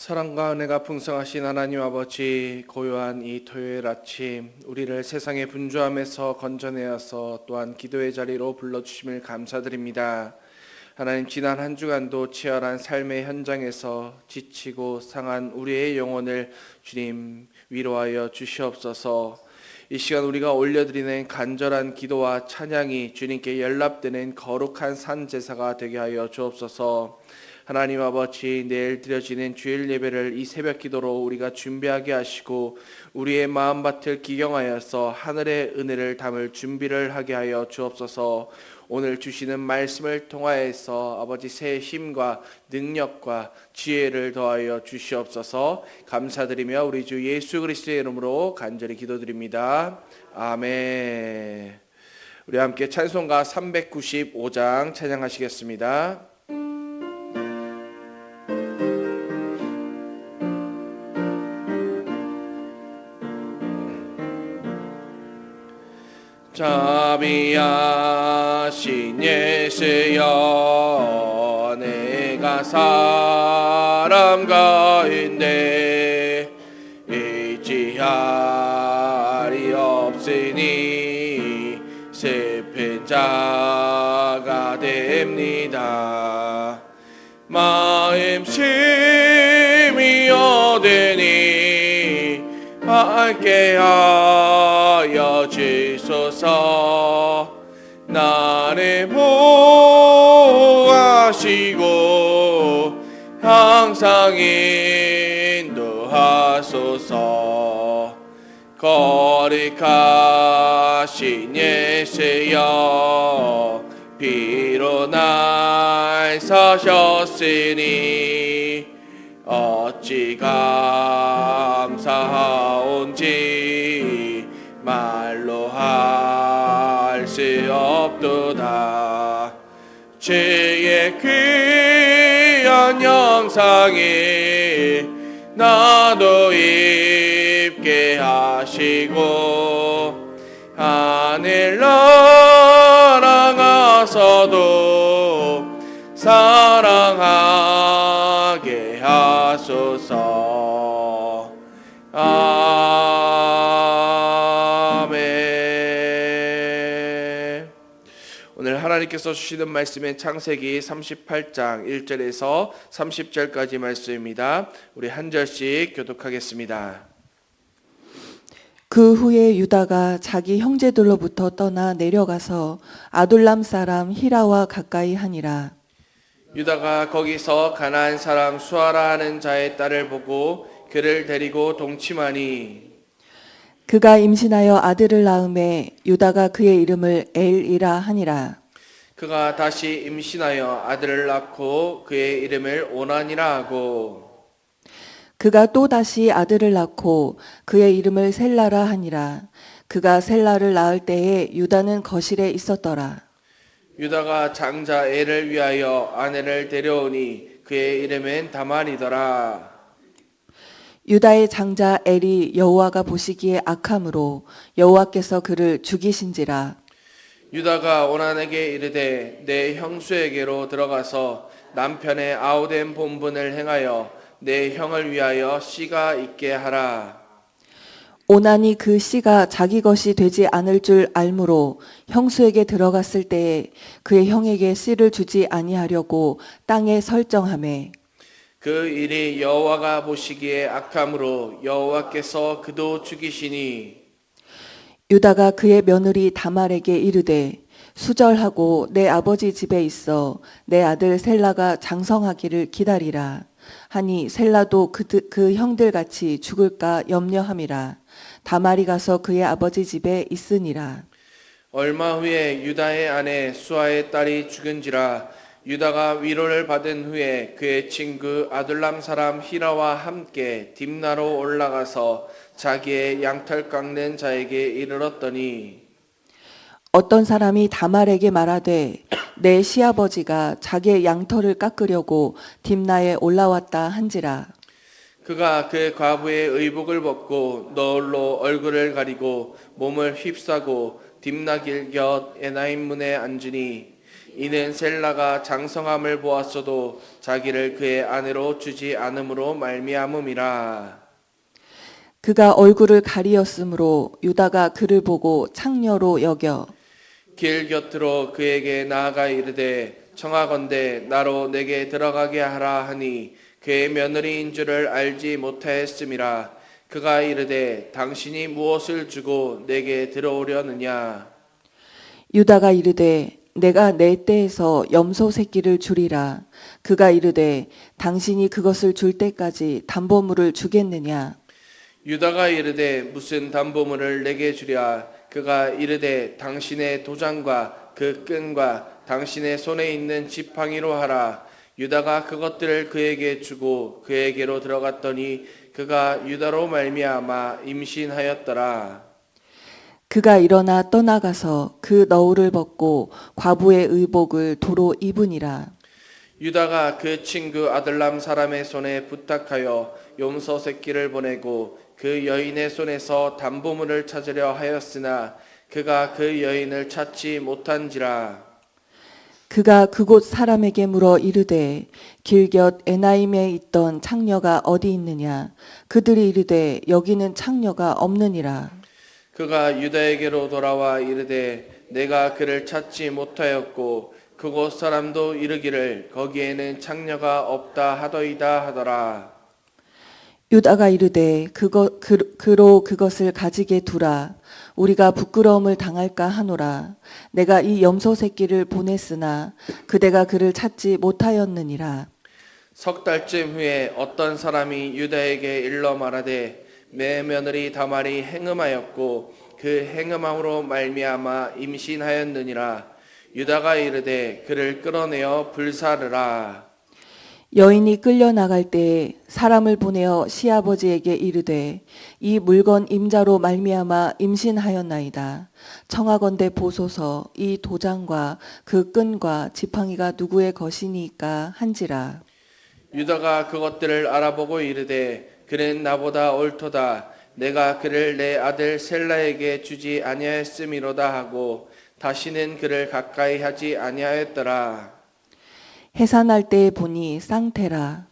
사랑과 은혜가 풍성하신 하나님 아버지, 고요한 이 토요일 아침 우리를 세상의 분주함에서 건져내어서 또한 기도의 자리로 불러주심을 감사드립니다. 하나님, 지난 한 주간도 치열한 삶의 현장에서 지치고 상한 우리의 영혼을 주님 위로하여 주시옵소서. 이 시간 우리가 올려드리는 간절한 기도와 찬양이 주님께 연락되는 거룩한 산제사가 되게 하여 주옵소서. 하나님 아버지, 내일 드려지는 주일 예배를 이 새벽 기도로 우리가 준비하게 하시고 우리의 마음밭을 기경하여서 하늘의 은혜를 담을 준비를 하게 하여 주옵소서. 오늘 주시는 말씀을 통하여서 아버지 새 힘과 능력과 지혜를 더하여 주시옵소서. 감사드리며 우리 주 예수 그리스도의 이름으로 간절히 기도드립니다. 아멘. 우리 함께 찬송가 395장 찬양하시겠습니다. 자비하신 예수여, 내가 사람 가운데 의지할이 없으니 슬픈 자가 됩니다. 마음심이 어두니 밝게 하여 주소서. 나를 보호하시고 항상 인도하소서. 거룩하신 예수여, 비로 날 사셨으니 어찌 감사하온지 말로 할 수 없도다. 주의 귀한 영상이 나도 입게 하시고 하늘 날아가서도 사랑하게 하소서. 아멘. 오늘 하나님께서 주시는 말씀은 창세기 38장 1절에서 30절까지 말씀입니다. 우리 한 절씩 교독하겠습니다. 그 후에 유다가 자기 형제들로부터 떠나 내려가서 아둘람 사람 히라와 가까이 하니라. 유다가 거기서 가나안 사람 수아라 하는 자의 딸을 보고 그를 데리고 동침하니, 그가 임신하여 아들을 낳음에 유다가 그의 이름을 엘이라 하니라. 그가 다시 임신하여 아들을 낳고 그의 이름을 오난이라 하고, 그가 또 다시 아들을 낳고 그의 이름을 셀라라 하니라. 그가 셀라를 낳을 때에 유다는 거실에 있었더라. 유다가 장자 엘을 위하여 아내를 데려오니 그의 이름은 다말이더라. 유다의 장자 엘이 여호와가 보시기에 악함으로 여호와께서 그를 죽이신지라. 유다가 오난에게 이르되, 내 형수에게로 들어가서 남편의 아우된 본분을 행하여 내 형을 위하여 씨가 있게 하라. 오난이 그 씨가 자기 것이 되지 않을 줄 알므로 형수에게 들어갔을 때에 그의 형에게 씨를 주지 아니하려고 땅에 설정하매, 그 일이 여호와가 보시기에 악함으로 여호와께서 그도 죽이시니, 유다가 그의 며느리 다말에게 이르되, 수절하고 내 아버지 집에 있어 내 아들 셀라가 장성하기를 기다리라 하니, 셀라도 그 형들같이 죽을까 염려함이라. 다말이 가서 그의 아버지 집에 있으니라. 얼마 후에 유다의 아내 수아의 딸이 죽은지라. 유다가 위로를 받은 후에 그의 친구 아둘람 사람 히라와 함께 딥나로 올라가서 자기의 양털 깎는 자에게 이르렀더니, 어떤 사람이 다말에게 말하되, 내 시아버지가 자기의 양털을 깎으려고 딥나에 올라왔다 한지라. 그가 그 과부의 의복을 벗고 너울로 얼굴을 가리고 몸을 휩싸고 딥나 길 곁 에나임 문에 앉으니, 이는 셀라가 장성함을 보았어도 자기를 그의 아내로 주지 않음으로 말미암음이라. 그가 얼굴을 가리었으므로 유다가 그를 보고 창녀로 여겨 길 곁으로 그에게 나아가 이르되 청하건대 나로 내게 들어가게 하라 하니 그의 며느리인 줄을 알지 못하였음이라. 그가 이르되 당신이 무엇을 주고 내게 들어오려느냐. 유다가 이르되 내가 내 떼에서 염소 새끼를 주리라. 그가 이르되 당신이 그것을 줄 때까지 담보물을 주겠느냐. 유다가 이르되 무슨 담보물을 내게 주랴. 그가 이르되 당신의 도장과 그 끈과 당신의 손에 있는 지팡이로 하라. 유다가 그것들을 그에게 주고 그에게로 들어갔더니 그가 유다로 말미암아 임신하였더라. 그가 일어나 떠나가서 그 너울을 벗고 과부의 의복을 도로 입으니라. 유다가 그 친구 아들람 사람의 손에 부탁하여 염소 새끼를 보내고 그 여인의 손에서 담보물을 찾으려 하였으나 그가 그 여인을 찾지 못한지라. 그가 그곳 사람에게 물어 이르되 길곁 에나임에 있던 창녀가 어디 있느냐. 그들이 이르되 여기는 창녀가 없느니라. 그가 유다에게로 돌아와 이르되 내가 그를 찾지 못하였고 그곳 사람도 이르기를 거기에는 창녀가 없다 하더이다 하더라. 유다가 이르되 그로 그것을 가지게 두라. 우리가 부끄러움을 당할까 하노라. 내가 이 염소 새끼를 보냈으나 그대가 그를 찾지 못하였느니라. 석 달쯤 후에 어떤 사람이 유다에게 일러 말하되 내 며느리 다말이 행음하였고 그 행음함으로 말미암아 임신하였느니라. 유다가 이르되 그를 끌어내어 불사르라. 여인이 끌려 나갈 때에 사람을 보내어 시아버지에게 이르되 이 물건 임자로 말미암아 임신하였나이다. 청하건대 보소서 이 도장과 그 끈과 지팡이가 누구의 것이니까 한지라. 유다가 그것들을 알아보고 이르되 그는 나보다 옳도다. 내가 그를 내 아들 셀라에게 주지 아니하였음이로다 하고 다시는 그를 가까이 하지 아니하였더라. 해산할 때에 보니 쌍태라.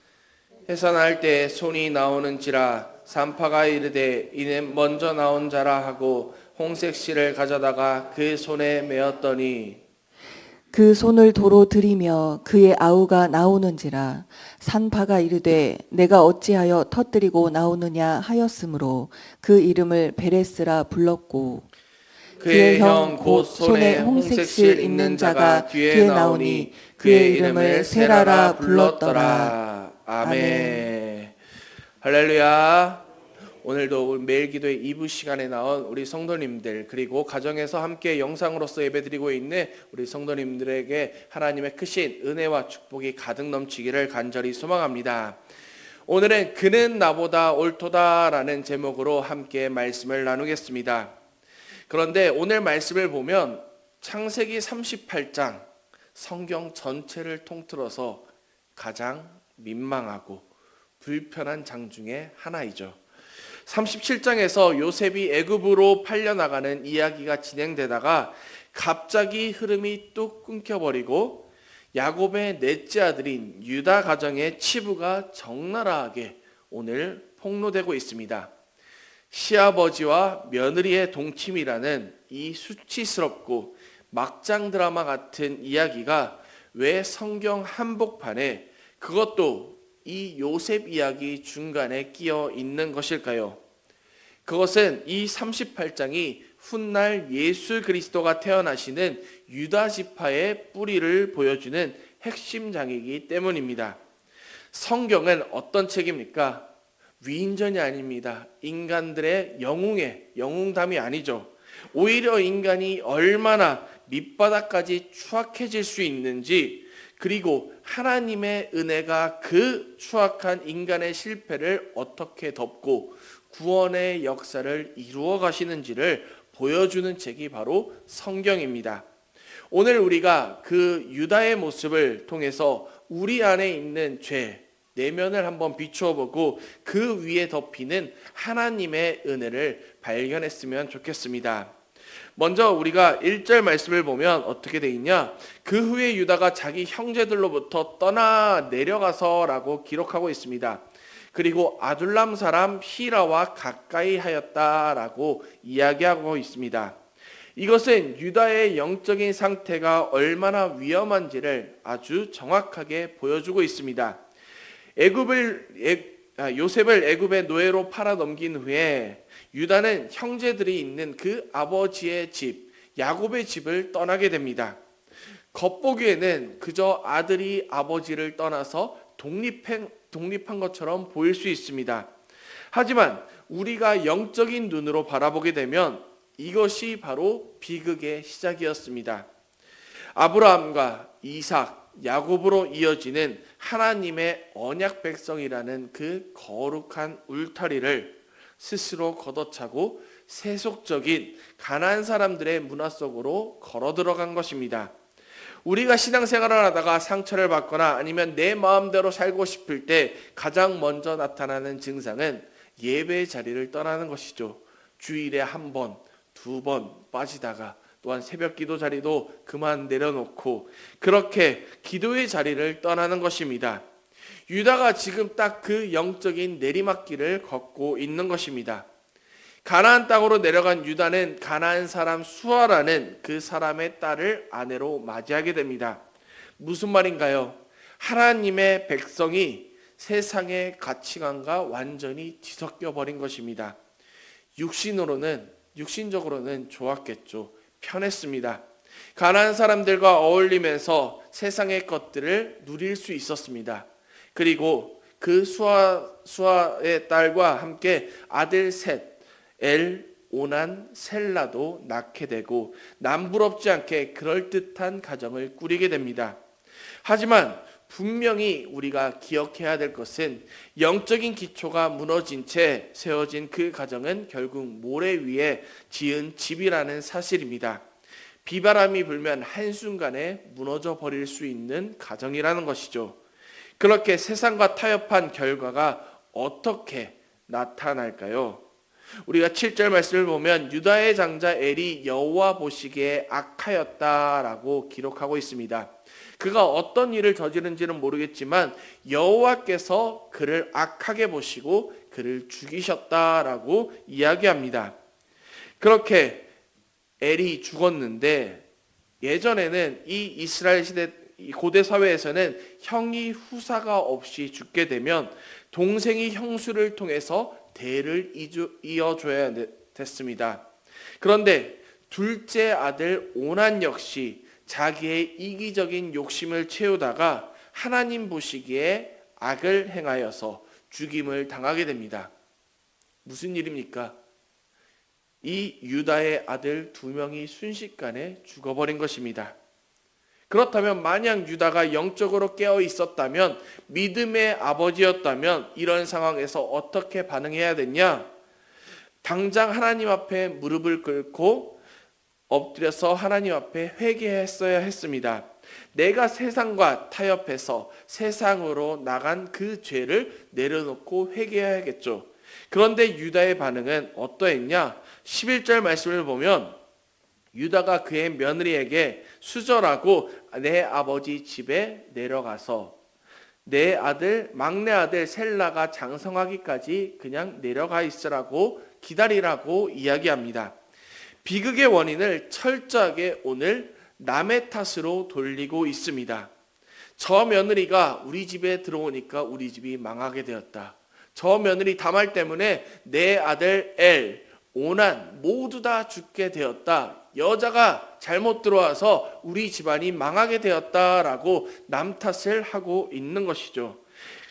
해산할 때 손이 나오는지라. 산파가 이르되 이는 먼저 나온 자라 하고 홍색 실을 가져다가 그 손에 메었더니 그 손을 도로 들이며 그의 아우가 나오는지라. 산파가 이르되 내가 어찌하여 터뜨리고 나오느냐 하였으므로 그 이름을 베레스라 불렀고 그의 형 곧 손에 홍색 실 있는 자가 뒤에 나오니 그의 이름을 세라라 불렀더라. 아멘. 할렐루야. 오늘도 매일 기도의 2부 시간에 나온 우리 성도님들 그리고 가정에서 함께 영상으로서 예배드리고 있는 우리 성도님들에게 하나님의 크신 은혜와 축복이 가득 넘치기를 간절히 소망합니다. 오늘은 그는 나보다 옳도다라는 제목으로 함께 말씀을 나누겠습니다. 그런데 오늘 말씀을 보면 창세기 38장 성경 전체를 통틀어서 가장 민망하고 불편한 장 중에 하나이죠. 37장에서 요셉이 애굽으로 팔려나가는 이야기가 진행되다가 갑자기 흐름이 뚝 끊겨버리고 야곱의 넷째 아들인 유다 가정의 치부가 적나라하게 오늘 폭로되고 있습니다. 시아버지와 며느리의 동침이라는 이 수치스럽고 막장 드라마 같은 이야기가 왜 성경 한복판에 그것도 이 요셉 이야기 중간에 끼어 있는 것일까요? 그것은 이 38장이 훗날 예수 그리스도가 태어나시는 유다 지파의 뿌리를 보여주는 핵심 장이기 때문입니다. 성경은 어떤 책입니까? 위인전이 아닙니다. 인간들의 영웅담이 아니죠. 오히려 인간이 얼마나 밑바닥까지 추악해질 수 있는지 그리고 하나님의 은혜가 그 추악한 인간의 실패를 어떻게 덮고 구원의 역사를 이루어 가시는지를 보여주는 책이 바로 성경입니다. 오늘 우리가 그 유다의 모습을 통해서 우리 안에 있는 죄, 내면을 한번 비추어 보고 그 위에 덮이는 하나님의 은혜를 발견했으면 좋겠습니다. 먼저 우리가 1절 말씀을 보면 어떻게 돼 있냐? 그 후에 유다가 자기 형제들로부터 떠나 내려가서라고 기록하고 있습니다. 그리고 아둘람 사람 히라와 가까이 하였다라고 이야기하고 있습니다. 이것은 유다의 영적인 상태가 얼마나 위험한지를 아주 정확하게 보여주고 있습니다. 요셉을 애굽의 노예로 팔아 넘긴 후에 유다는 형제들이 있는 그 아버지의 집, 야곱의 집을 떠나게 됩니다. 겉보기에는 그저 아들이 아버지를 떠나서 독립한 것처럼 보일 수 있습니다. 하지만 우리가 영적인 눈으로 바라보게 되면 이것이 바로 비극의 시작이었습니다. 아브라함과 이삭, 야곱으로 이어지는 하나님의 언약 백성이라는 그 거룩한 울타리를 스스로 걷어차고 세속적인 가나안 사람들의 문화 속으로 걸어 들어간 것입니다. 우리가 신앙생활을 하다가 상처를 받거나 아니면 내 마음대로 살고 싶을 때 가장 먼저 나타나는 증상은 예배의 자리를 떠나는 것이죠. 주일에 한 번, 두 번 빠지다가 또한 새벽 기도 자리도 그만 내려놓고 그렇게 기도의 자리를 떠나는 것입니다. 유다가 지금 딱 그 영적인 내리막길을 걷고 있는 것입니다. 가나안 땅으로 내려간 유다는 가나안 사람 수아라는 그 사람의 딸을 아내로 맞이하게 됩니다. 무슨 말인가요? 하나님의 백성이 세상의 가치관과 완전히 뒤섞여 버린 것입니다. 육신적으로는 좋았겠죠. 편했습니다. 가나안 사람들과 어울리면서 세상의 것들을 누릴 수 있었습니다. 그리고 그 수아의 딸과 함께 아들 셋, 엘, 오난, 셀라도 낳게 되고 남부럽지 않게 그럴듯한 가정을 꾸리게 됩니다. 하지만 분명히 우리가 기억해야 될 것은 영적인 기초가 무너진 채 세워진 그 가정은 결국 모래 위에 지은 집이라는 사실입니다. 비바람이 불면 한순간에 무너져 버릴 수 있는 가정이라는 것이죠. 그렇게 세상과 타협한 결과가 어떻게 나타날까요? 우리가 7절 말씀을 보면 유다의 장자 엘이 여호와 보시기에 악하였다라고 기록하고 있습니다. 그가 어떤 일을 저지른지는 모르겠지만 여호와께서 그를 악하게 보시고 그를 죽이셨다라고 이야기합니다. 그렇게 엘이 죽었는데 예전에는 이 이스라엘 시대 고대 사회에서는 형이 후사가 없이 죽게 되면 동생이 형수를 통해서 대를 이어줘야 됐습니다. 그런데 둘째 아들 오난 역시 자기의 이기적인 욕심을 채우다가 하나님 보시기에 악을 행하여서 죽임을 당하게 됩니다. 무슨 일입니까? 이 유다의 아들 2명이 순식간에 죽어버린 것입니다. 그렇다면 만약 유다가 영적으로 깨어 있었다면, 믿음의 아버지였다면 이런 상황에서 어떻게 반응해야 됐냐? 당장 하나님 앞에 무릎을 꿇고 엎드려서 하나님 앞에 회개했어야 했습니다. 내가 세상과 타협해서 세상으로 나간 그 죄를 내려놓고 회개해야겠죠. 그런데 유다의 반응은 어떠했냐? 11절 말씀을 보면 유다가 그의 며느리에게 수절하고 내 아버지 집에 내려가서 내 막내 아들 셀라가 장성하기까지 그냥 내려가 있으라고 기다리라고 이야기합니다. 비극의 원인을 철저하게 오늘 남의 탓으로 돌리고 있습니다. 저 며느리가 우리 집에 들어오니까 우리 집이 망하게 되었다. 저 며느리 다말 때문에 내 아들 엘, 오난 모두 다 죽게 되었다. 여자가 잘못 들어와서 우리 집안이 망하게 되었다라고 남 탓을 하고 있는 것이죠.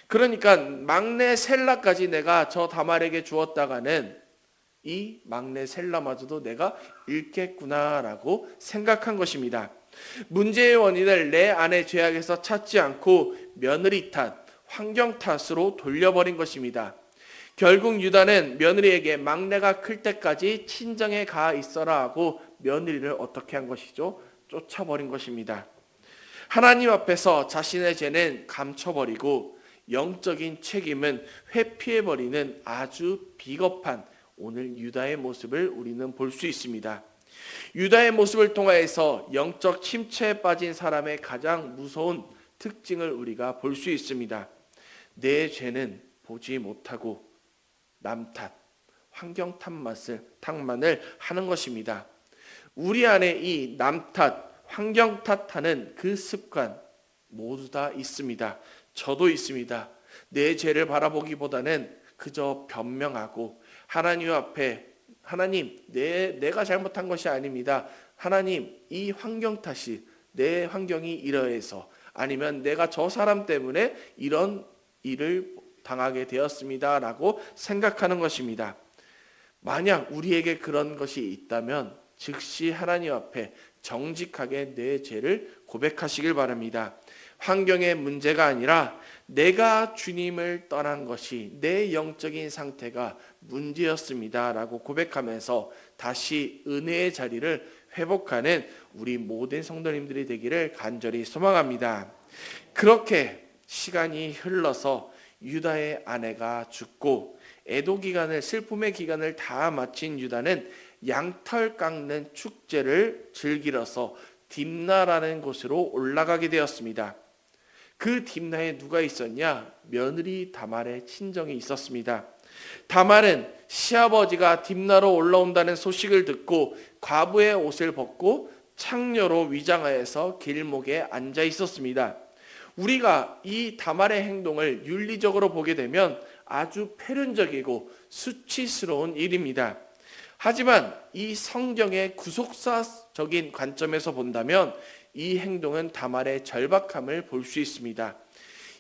그러니까 막내 셀라까지 내가 저 다말에게 주었다가는 이 막내 셀라마저도 내가 잃겠구나라고 생각한 것입니다. 문제의 원인을 내 아내 죄악에서 찾지 않고 며느리 탓, 환경 탓으로 돌려버린 것입니다. 결국 유다는 며느리에게 막내가 클 때까지 친정에 가 있어라 하고 며느리를 어떻게 한 것이죠? 쫓아버린 것입니다. 하나님 앞에서 자신의 죄는 감춰버리고 영적인 책임은 회피해버리는 아주 비겁한 오늘 유다의 모습을 우리는 볼 수 있습니다. 유다의 모습을 통하여서 영적 침체에 빠진 사람의 가장 무서운 특징을 우리가 볼 수 있습니다. 내 죄는 보지 못하고 남 탓, 환경 탓만을 하는 것입니다. 우리 안에 이 남 탓, 환경 탓하는 그 습관 모두 다 있습니다. 저도 있습니다. 내 죄를 바라보기보다는 그저 변명하고 하나님 앞에 하나님 내가 잘못한 것이 아닙니다. 하나님 이 환경 탓이 내 환경이 이러해서 아니면 내가 저 사람 때문에 이런 일을 당하게 되었습니다 라고 생각하는 것입니다. 만약 우리에게 그런 것이 있다면 즉시 하나님 앞에 정직하게 내 죄를 고백하시길 바랍니다. 환경의 문제가 아니라 내가 주님을 떠난 것이 내 영적인 상태가 문제였습니다 라고 고백하면서 다시 은혜의 자리를 회복하는 우리 모든 성도님들이 되기를 간절히 소망합니다. 그렇게 시간이 흘러서 유다의 아내가 죽고 애도 기간을 슬픔의 기간을 다 마친 유다는 양털 깎는 축제를 즐기러서 딥나라는 곳으로 올라가게 되었습니다. 그 딥나에 누가 있었냐? 며느리 다말의 친정이 있었습니다. 다말은 시아버지가 딥나로 올라온다는 소식을 듣고 과부의 옷을 벗고 창녀로 위장하여서 길목에 앉아 있었습니다. 우리가 이 다말의 행동을 윤리적으로 보게 되면 아주 패륜적이고 수치스러운 일입니다. 하지만 이 성경의 구속사적인 관점에서 본다면 이 행동은 다말의 절박함을 볼 수 있습니다.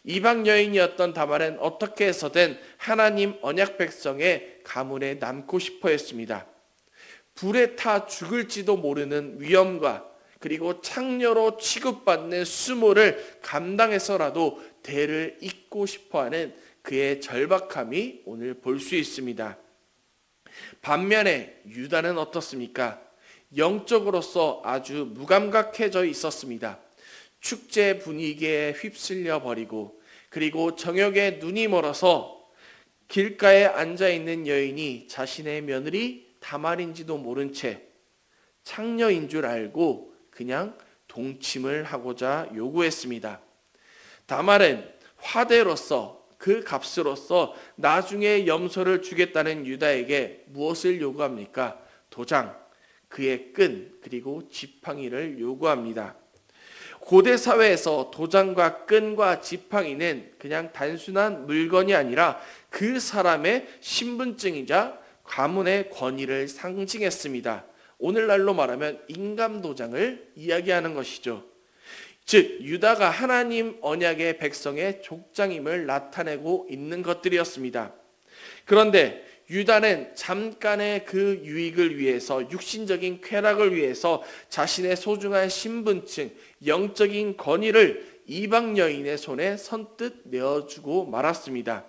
이방 여인이었던 다말은 어떻게 해서든 하나님 언약 백성의 가문에 남고 싶어 했습니다. 불에 타 죽을지도 모르는 위험과 그리고 창녀로 취급받는 수모를 감당해서라도 대를 잇고 싶어하는 그의 절박함이 오늘 볼 수 있습니다. 반면에 유다는 어떻습니까? 영적으로서 아주 무감각해져 있었습니다. 축제 분위기에 휩쓸려 버리고 그리고 정욕에 눈이 멀어서 길가에 앉아있는 여인이 자신의 며느리 다말인지도 모른 채 창녀인 줄 알고 그냥 동침을 하고자 요구했습니다. 다말은 화대로서 그 값으로서 나중에 염소를 주겠다는 유다에게 무엇을 요구합니까? 도장, 그의 끈, 그리고 지팡이를 요구합니다. 고대 사회에서 도장과 끈과 지팡이는 그냥 단순한 물건이 아니라 그 사람의 신분증이자 가문의 권위를 상징했습니다. 오늘날로 말하면 인감도장을 이야기하는 것이죠. 즉 유다가 하나님 언약의 백성의 족장임을 나타내고 있는 것들이었습니다. 그런데 유다는 잠깐의 그 유익을 위해서 육신적인 쾌락을 위해서 자신의 소중한 신분증, 영적인 권위를 이방 여인의 손에 선뜻 내어주고 말았습니다.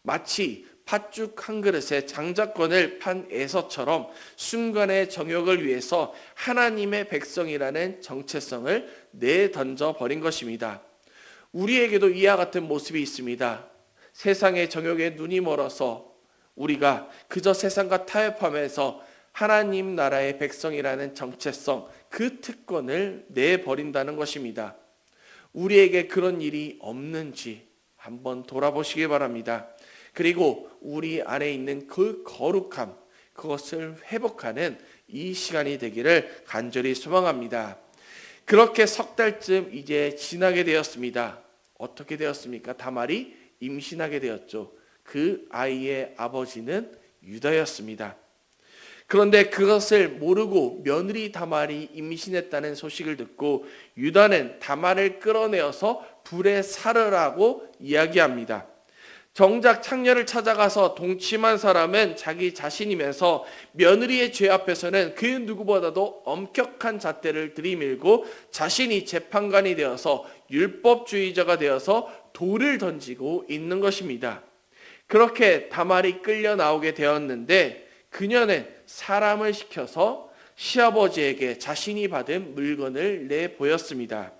마치 팥죽 한 그릇에 장자권을 판 에서처럼 순간의 정욕을 위해서 하나님의 백성이라는 정체성을 내던져 버린 것입니다. 우리에게도 이와 같은 모습이 있습니다. 세상의 정욕에 눈이 멀어서 우리가 그저 세상과 타협하면서 하나님 나라의 백성이라는 정체성, 그 특권을 내버린다는 것입니다. 우리에게 그런 일이 없는지 한번 돌아보시기 바랍니다. 그리고 우리 안에 있는 그 거룩함, 그것을 회복하는 이 시간이 되기를 간절히 소망합니다. 그렇게 석 달쯤 이제 지나게 되었습니다. 어떻게 되었습니까? 다말이 임신하게 되었죠. 그 아이의 아버지는 유다였습니다. 그런데 그것을 모르고 며느리 다말이 임신했다는 소식을 듣고 유다는 다말을 끌어내어서 불에 살으라고 이야기합니다. 정작 창녀를 찾아가서 동침한 사람은 자기 자신이면서 며느리의 죄 앞에서는 그 누구보다도 엄격한 잣대를 들이밀고 자신이 재판관이 되어서 율법주의자가 되어서 돌을 던지고 있는 것입니다. 그렇게 다말이 끌려 나오게 되었는데 그녀는 사람을 시켜서 시아버지에게 자신이 받은 물건을 내보였습니다.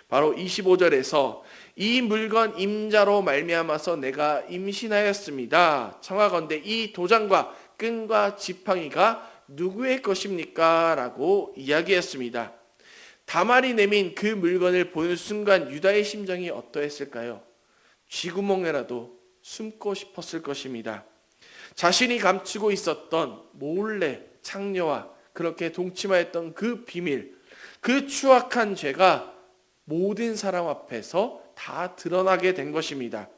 바로 25절에서 이 물건 임자로 말미암아서 내가 임신하였습니다. 청하건대 이 도장과 끈과 지팡이가 누구의 것입니까? 라고 이야기했습니다. 다말이 내민 그 물건을 보는 순간 유다의 심정이 어떠했을까요? 쥐구멍에라도 숨고 싶었을 것입니다. 자신이 감추고 있었던 몰래 창녀와 그렇게 동침하였던 그 비밀, 그 추악한 죄가 모든 사람 앞에서 다 드러나게 된 것입니다.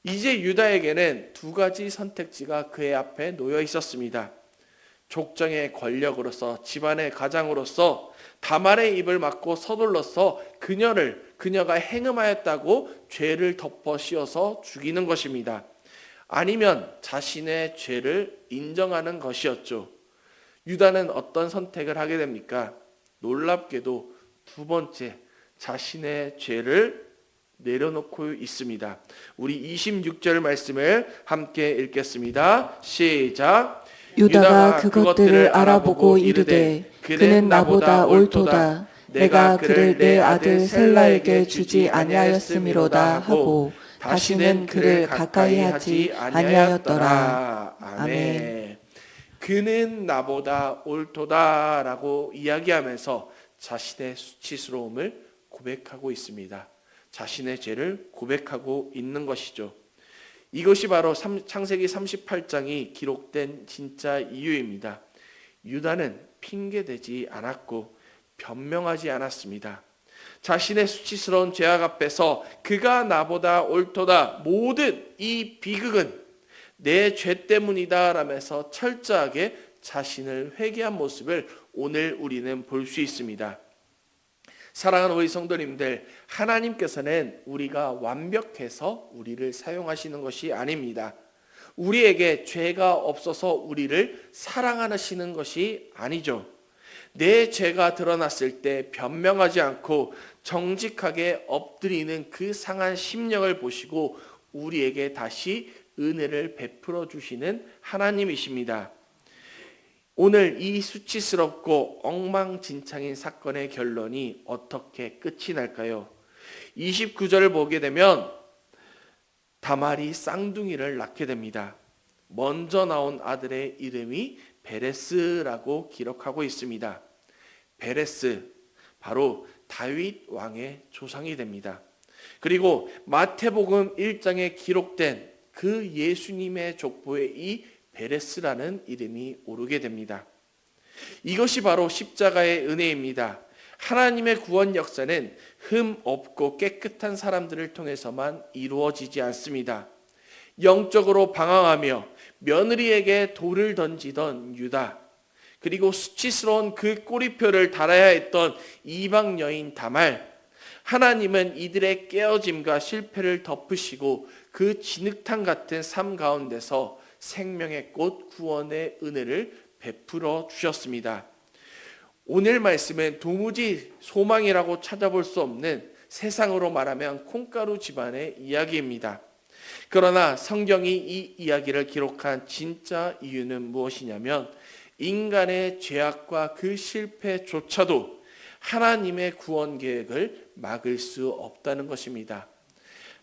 이제 유다에게는 두 가지 선택지가 그의 앞에 놓여 있었습니다. 족장의 권력으로서, 집안의 가장으로서 다말의 입을 막고 서둘러서 그녀가 행음하였다고 죄를 덮어 씌워서 죽이는 것입니다. 아니면 자신의 죄를 인정하는 것이었죠. 유다는 어떤 선택을 하게 됩니까? 놀랍게도 두 번째, 자신의 죄를 내려놓고 있습니다. 우리 26절 말씀을 함께 읽겠습니다. 시작. 유다가 그것들을 알아보고 이르되 그는 나보다 옳도다. 내가 그를 내 아들 셀라에게 주지 아니하였음이로다 하고 다시는 그를 가까이 하지 아니하였더라. 아멘. 그는 나보다 옳도다라고 이야기하면서 자신의 수치스러움을 고백하고 있습니다. 자신의 죄를 고백하고 있는 것이죠. 이것이 바로 창세기 38장이 기록된 진짜 이유입니다. 유다는 핑계대지 않았고 변명하지 않았습니다. 자신의 수치스러운 죄악 앞에서 그가 나보다 옳도다, 모든 이 비극은 내 죄 때문이다 라면서 철저하게 자신을 회개한 모습을 오늘 우리는 볼 수 있습니다. 사랑하는 우리 성도님들, 하나님께서는 우리가 완벽해서 우리를 사용하시는 것이 아닙니다. 우리에게 죄가 없어서 우리를 사랑하시는 것이 아니죠. 내 죄가 드러났을 때 변명하지 않고 정직하게 엎드리는 그 상한 심령을 보시고 우리에게 다시 은혜를 베풀어 주시는 하나님이십니다. 오늘 이 수치스럽고 엉망진창인 사건의 결론이 어떻게 끝이 날까요? 29절을 보게 되면 다말이 쌍둥이를 낳게 됩니다. 먼저 나온 아들의 이름이 베레스라고 기록하고 있습니다. 베레스, 바로 다윗 왕의 조상이 됩니다. 그리고 마태복음 1장에 기록된 그 예수님의 족보에 이 베레스라는 이름이 오르게 됩니다. 이것이 바로 십자가의 은혜입니다. 하나님의 구원 역사는 흠 없고 깨끗한 사람들을 통해서만 이루어지지 않습니다. 영적으로 방황하며 며느리에게 돌을 던지던 유다, 그리고 수치스러운 그 꼬리표를 달아야 했던 이방 여인 다말, 하나님은 이들의 깨어짐과 실패를 덮으시고 그 진흙탕 같은 삶 가운데서 생명의 꽃 구원의 은혜를 베풀어 주셨습니다. 오늘 말씀은 도무지 소망이라고 찾아볼 수 없는, 세상으로 말하면 콩가루 집안의 이야기입니다. 그러나 성경이 이 이야기를 기록한 진짜 이유는 무엇이냐면 인간의 죄악과 그 실패조차도 하나님의 구원 계획을 막을 수 없다는 것입니다.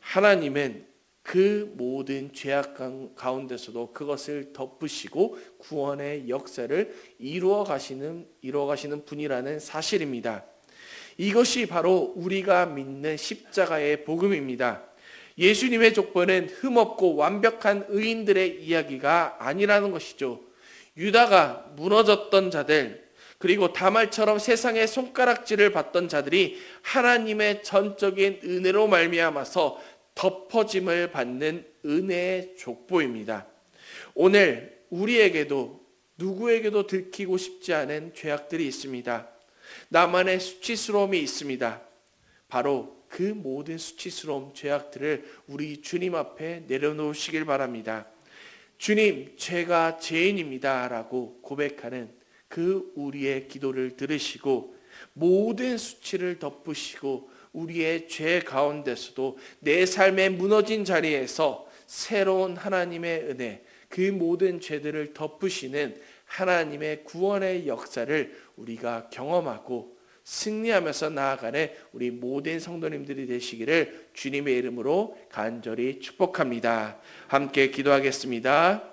하나님은 그 모든 죄악 가운데서도 그것을 덮으시고 구원의 역사를 이루어 가시는 분이라는 사실입니다. 이것이 바로 우리가 믿는 십자가의 복음입니다. 예수님의 족보는 흠없고 완벽한 의인들의 이야기가 아니라는 것이죠. 유다가 무너졌던 자들, 그리고 다말처럼 세상의 손가락질을 받던 자들이 하나님의 전적인 은혜로 말미암아서 덮어짐을 받는 은혜의 족보입니다. 오늘 우리에게도 누구에게도 들키고 싶지 않은 죄악들이 있습니다. 나만의 수치스러움이 있습니다. 바로 그 모든 수치스러움, 죄악들을 우리 주님 앞에 내려놓으시길 바랍니다. 주님, 죄가 죄인입니다 라고 고백하는 그 우리의 기도를 들으시고 모든 수치를 덮으시고 우리의 죄 가운데서도 내 삶의 무너진 자리에서 새로운 하나님의 은혜, 그 모든 죄들을 덮으시는 하나님의 구원의 역사를 우리가 경험하고 승리하면서 나아가는 우리 모든 성도님들이 되시기를 주님의 이름으로 간절히 축복합니다. 함께 기도하겠습니다.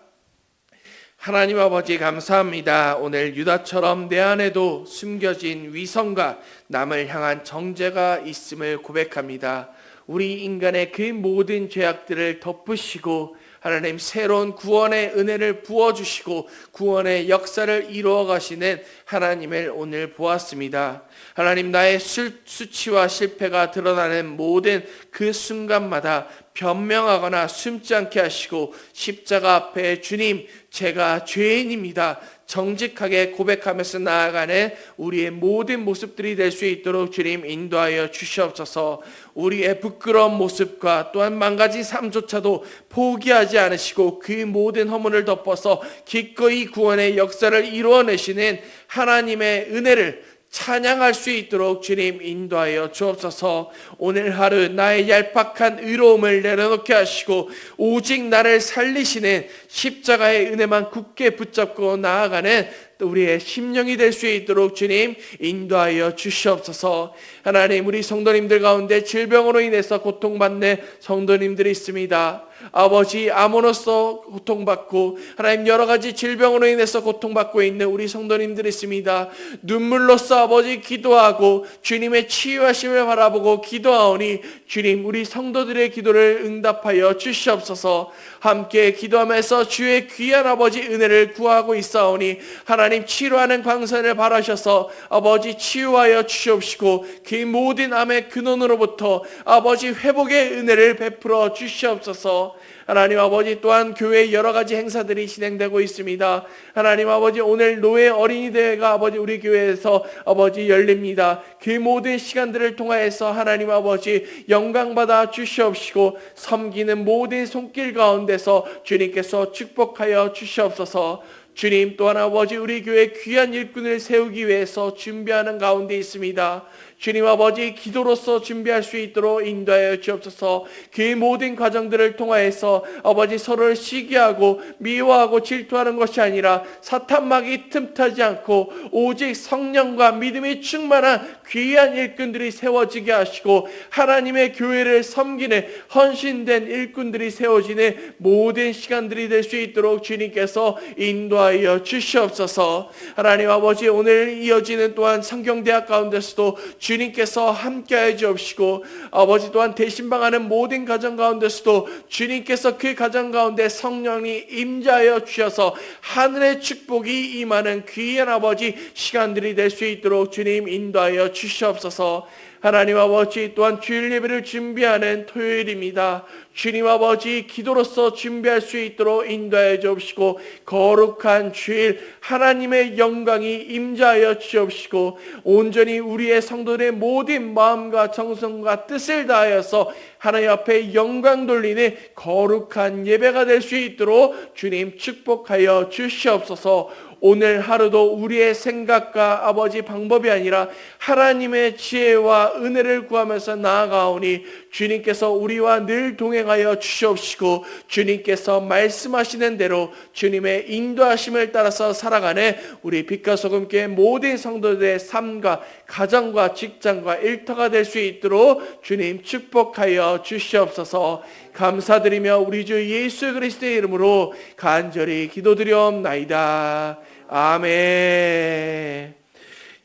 하나님 아버지 감사합니다. 오늘 유다처럼 내 안에도 숨겨진 위선과 남을 향한 정죄가 있음을 고백합니다. 우리 인간의 그 모든 죄악들을 덮으시고 하나님 새로운 구원의 은혜를 부어주시고 구원의 역사를 이루어 가시는 하나님을 오늘 보았습니다. 하나님, 나의 수치와 실패가 드러나는 모든 그 순간마다 변명하거나 숨지 않게 하시고 십자가 앞에 주님, 제가 죄인입니다, 정직하게 고백하면서 나아가는 우리의 모든 모습들이 될 수 있도록 주님 인도하여 주시옵소서. 우리의 부끄러운 모습과 또한 망가진 삶조차도 포기하지 않으시고 그 모든 허물을 덮어서 기꺼이 구원의 역사를 이루어내시는 하나님의 은혜를 찬양할 수 있도록 주님 인도하여 주옵소서. 오늘 하루 나의 얄팍한 의로움을 내려놓게 하시고 오직 나를 살리시는 십자가의 은혜만 굳게 붙잡고 나아가는 우리의 심령이 될 수 있도록 주님 인도하여 주시옵소서. 하나님, 우리 성도님들 가운데 질병으로 인해서 고통받는 성도님들이 있습니다. 아버지, 암으로서 고통받고 하나님 여러 가지 질병으로 인해서 고통받고 있는 우리 성도님들이 있습니다. 눈물로써 아버지 기도하고 주님의 치유하심을 바라보고 기도하오니 주님, 우리 성도들의 기도를 응답하여 주시옵소서. 함께 기도하면서 주의 귀한 아버지 은혜를 구하고 있사오니 하나님 치료하는 광선을 바라셔서 아버지 치유하여 주시옵시고 그 모든 암의 근원으로부터 아버지 회복의 은혜를 베풀어 주시옵소서. 하나님 아버지, 또한 교회에 여러 가지 행사들이 진행되고 있습니다. 하나님 아버지, 오늘 노예 어린이 대회가 아버지 우리 교회에서 아버지 열립니다. 그 모든 시간들을 통하여서 하나님 아버지 영광 받아 주시옵시고 섬기는 모든 손길 가운데서 주님께서 축복하여 주시옵소서. 주님, 또한 아버지 우리 교회 귀한 일꾼을 세우기 위해서 준비하는 가운데 있습니다. 주님 아버지, 기도로서 준비할 수 있도록 인도하여 주옵소서. 그 모든 과정들을 통하여서 아버지 서로를 시기하고 미워하고 질투하는 것이 아니라 사탄막이 틈타지 않고 오직 성령과 믿음이 충만한 귀한 일꾼들이 세워지게 하시고 하나님의 교회를 섬기는 헌신된 일꾼들이 세워지는 모든 시간들이 될 수 있도록 주님께서 인도하여 주시옵소서. 하나님 아버지, 오늘 이어지는 또한 성경대학 가운데서도 주님께서 함께하여 주옵시고 아버지, 또한 대신방하는 모든 가정 가운데서도 주님께서 그 가정 가운데 성령이 임재하여 주셔서 하늘의 축복이 임하는 귀한 아버지 시간들이 될 수 있도록 주님 인도하여 주시옵소서. 하나님 아버지, 또한 주일 예배를 준비하는 토요일입니다. 주님 아버지, 기도로서 준비할 수 있도록 인도하여 주옵시고 거룩한 주일 하나님의 영광이 임재하여 주옵시고 온전히 우리의 성도들의 모든 마음과 정성과 뜻을 다하여서 하나님 앞에 영광 돌리는 거룩한 예배가 될 수 있도록 주님 축복하여 주시옵소서. 오늘 하루도 우리의 생각과 아버지 방법이 아니라 하나님의 지혜와 은혜를 구하면서 나아가오니 주님께서 우리와 늘 동행하여 주시옵시고 주님께서 말씀하시는 대로 주님의 인도하심을 따라서 살아가는 우리 빛과 소금교회 모든 성도들의 삶과 가정과 직장과 일터가 될 수 있도록 주님 축복하여 주시옵소서. 감사드리며 우리 주 예수 그리스도의 이름으로 간절히 기도드리옵나이다. 아멘.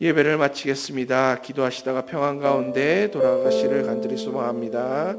예배를 마치겠습니다. 기도하시다가 평안 가운데 돌아가시를 간절히 소망합니다.